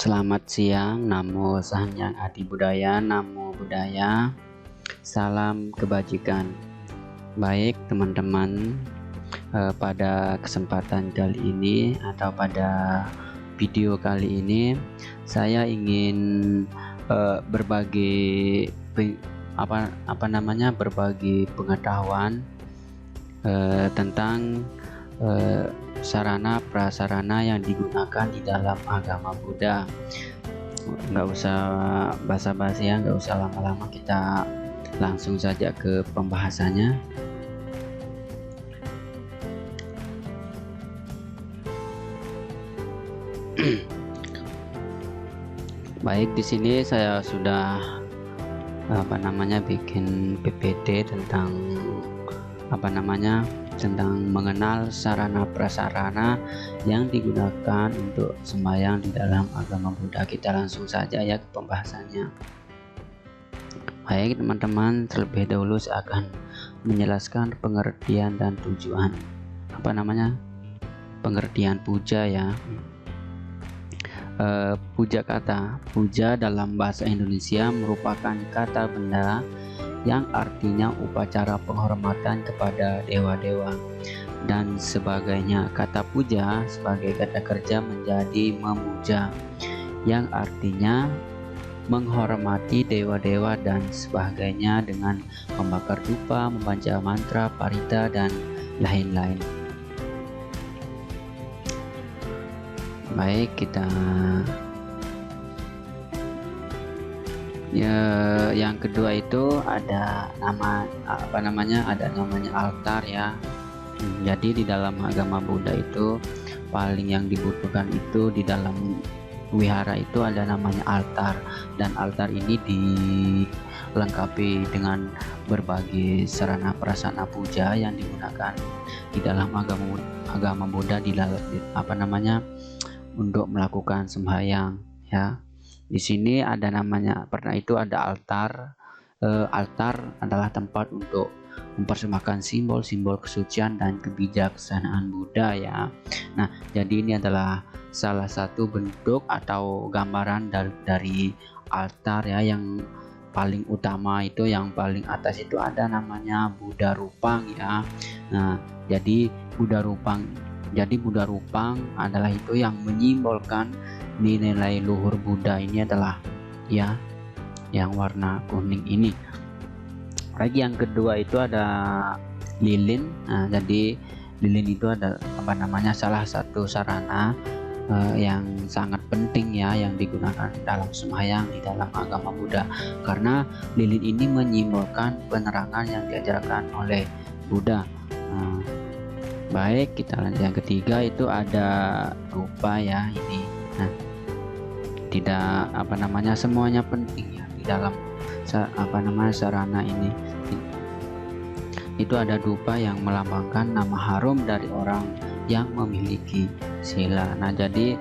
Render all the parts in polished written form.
Selamat siang, Namo Sanyang Adi Budaya, Namo Buddhaya, salam kebajikan. Baik teman-teman, pada kesempatan kali ini atau pada video kali ini saya ingin berbagi berbagi pengetahuan tentang sarana prasarana yang digunakan di dalam agama Buddha. Nggak usah basa-basi ya, nggak usah lama-lama, kita langsung saja ke pembahasannya. Baik, di sini saya sudah bikin PPT tentang tentang mengenal sarana prasarana yang digunakan untuk sembahyang di dalam agama Buddha. Kita langsung saja ya ke pembahasannya. Baik teman-teman, terlebih dahulu saya akan menjelaskan pengertian dan tujuan pengertian puja ya. Puja kata. Puja dalam bahasa Indonesia merupakan kata benda yang artinya upacara penghormatan kepada dewa-dewa dan sebagainya. Kata puja sebagai kata kerja menjadi memuja, yang artinya menghormati dewa-dewa dan sebagainya dengan membakar dupa, membaca mantra, parita, dan lain-lain. Baik, kita ya, yang kedua itu ada namanya altar ya. Jadi di dalam agama Buddha itu paling yang dibutuhkan itu di dalam wihara itu ada namanya altar, dan altar ini dilengkapi dengan berbagai sarana prasarana puja yang digunakan di dalam agama Buddha untuk melakukan sembahyang ya. Di sini ada pernah itu ada altar. Altar adalah tempat untuk mempersembahkan simbol-simbol kesucian dan kebijaksanaan Buddha ya. Nah, jadi ini adalah salah satu bentuk atau gambaran dari altar ya. Yang paling utama itu, yang paling atas itu ada namanya Buddha Rupang ya. Nah, jadi Buddha Rupang adalah itu yang menyimbolkan nilai luhur Buddha. Ini adalah ya yang warna kuning ini. Lagi yang kedua itu ada lilin. Nah, jadi lilin itu ada salah satu sarana yang sangat penting ya, yang digunakan dalam sembahyang di dalam agama Buddha, karena lilin ini menyimbolkan penerangan yang diajarkan oleh Buddha. Baik, kita lanjut. Yang ketiga itu ada rupa ya ini. Nah, tidak semuanya penting ya di dalam sarana ini. Itu ada dupa yang melambangkan nama harum dari orang yang memiliki sila. Nah, jadi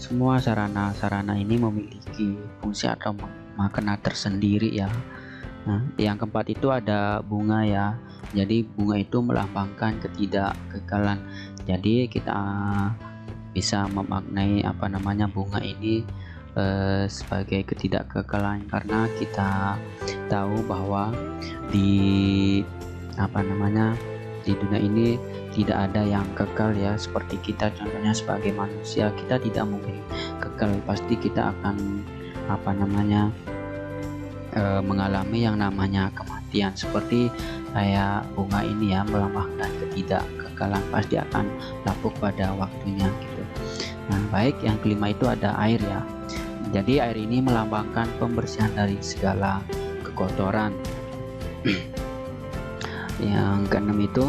semua sarana ini memiliki fungsi atau makna tersendiri ya. Nah, yang keempat itu ada bunga ya. Jadi bunga itu melambangkan ketidakkekalan. Jadi kita bisa memaknai bunga ini sebagai ketidakkekalan, karena kita tahu bahwa di dunia ini tidak ada yang kekal ya. Seperti kita contohnya sebagai manusia, kita tidak mungkin kekal, pasti kita akan mengalami yang namanya kematian. Seperti kayak bunga ini ya, melambangkan ketidakkekalan, pasti akan lapuk pada waktunya gitu. Nah, baik, yang kelima itu ada air ya. Jadi air ini melambangkan pembersihan dari segala kekotoran. Yang keenam itu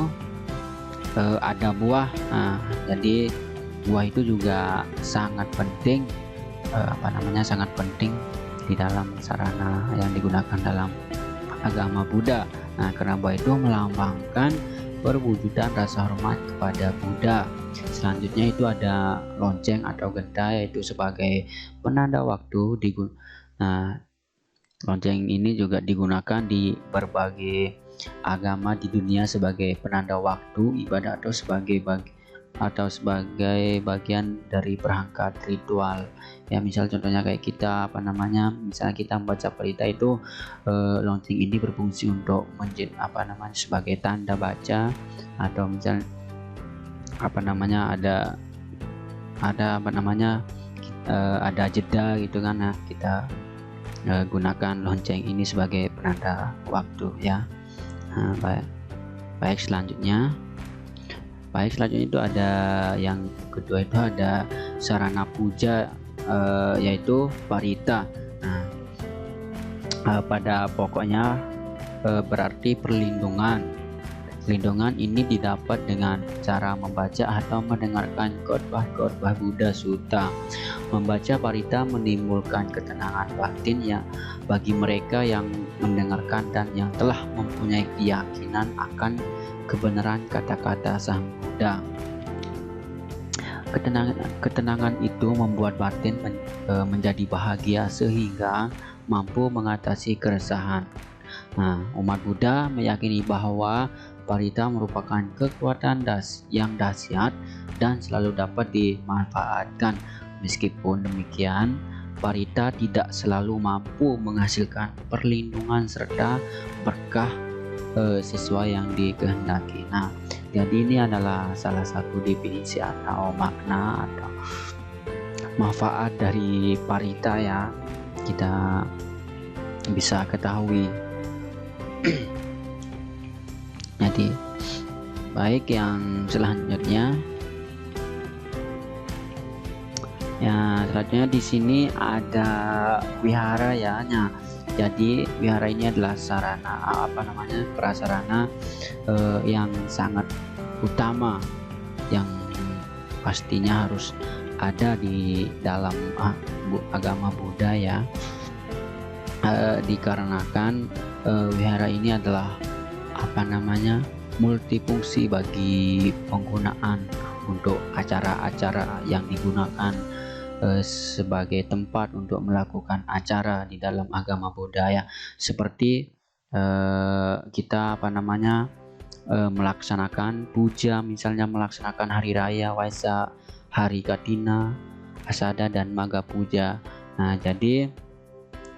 ada buah. Nah, jadi buah itu juga sangat penting sangat penting di dalam sarana yang digunakan dalam agama Buddha. Nah, karena buah itu melambangkan perwujudan rasa hormat kepada Buddha. Selanjutnya itu ada lonceng atau genta, yaitu sebagai penanda waktu. Nah, lonceng ini juga digunakan di berbagai agama di dunia sebagai penanda waktu, ibadah, atau sebagai atau sebagai bagian dari perangkat ritual ya. Misal contohnya kayak kita misalnya kita membaca parita itu, lonceng ini berfungsi untuk sebagai tanda baca, atau misal ada jeda gitu kan. Nah, kita gunakan lonceng ini sebagai penanda waktu ya. Nah, baik selanjutnya itu ada yang kedua, itu ada sarana puja, yaitu parita. Nah, pada pokoknya berarti perlindungan ini didapat dengan cara membaca atau mendengarkan khotbah Buddha Sutta. Membaca parita menimbulkan ketenangan batin ya bagi mereka yang mendengarkan dan yang telah mempunyai keyakinan akan kebenaran kata-kata Sang Buddha. Ketenangan itu membuat batin menjadi bahagia sehingga mampu mengatasi keresahan. Nah, umat Buddha meyakini bahwa parita merupakan kekuatan yang dahsyat dan selalu dapat dimanfaatkan. Meskipun demikian, parita tidak selalu mampu menghasilkan perlindungan serta berkah sesuai yang dikehendaki. Nah, jadi ini adalah salah satu definisi atau makna atau manfaat dari parita ya, kita bisa ketahui. Jadi baik, yang selanjutnya di sini ada wihara ya. Nah, jadi wihara ini adalah prasarana yang sangat utama yang pastinya harus ada di dalam agama Buddha ya. Dikarenakan wihara ini adalah multifungsi bagi penggunaan untuk acara-acara yang digunakan sebagai tempat untuk melakukan acara di dalam agama Buddha ya, seperti kita melaksanakan puja, misalnya melaksanakan hari raya Waisak, hari Katina, Asada, dan Magha Puja. Nah, jadi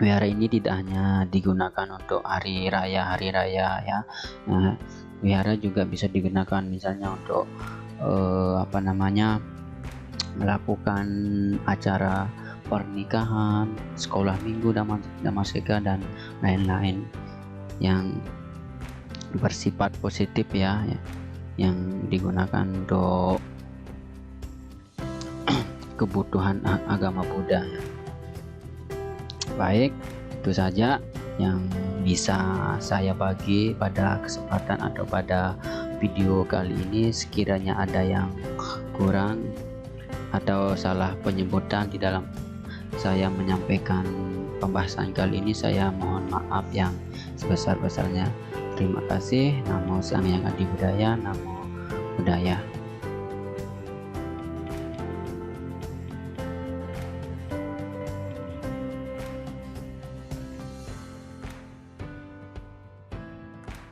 wihara ini tidak hanya digunakan untuk hari raya ya. Nah, wihara juga bisa digunakan misalnya untuk melakukan acara pernikahan, sekolah minggu, damaseka, dan lain-lain yang bersifat positif ya, yang digunakan untuk kebutuhan agama Buddha ya. Baik, itu saja yang bisa saya bagi pada kesempatan atau pada video kali ini. Sekiranya ada yang kurang atau salah penyebutan di dalam saya menyampaikan pembahasan kali ini, saya mohon maaf yang sebesar-besarnya. Terima kasih. Namo Sang Hyang Adi Budaya, Namo Buddhaya.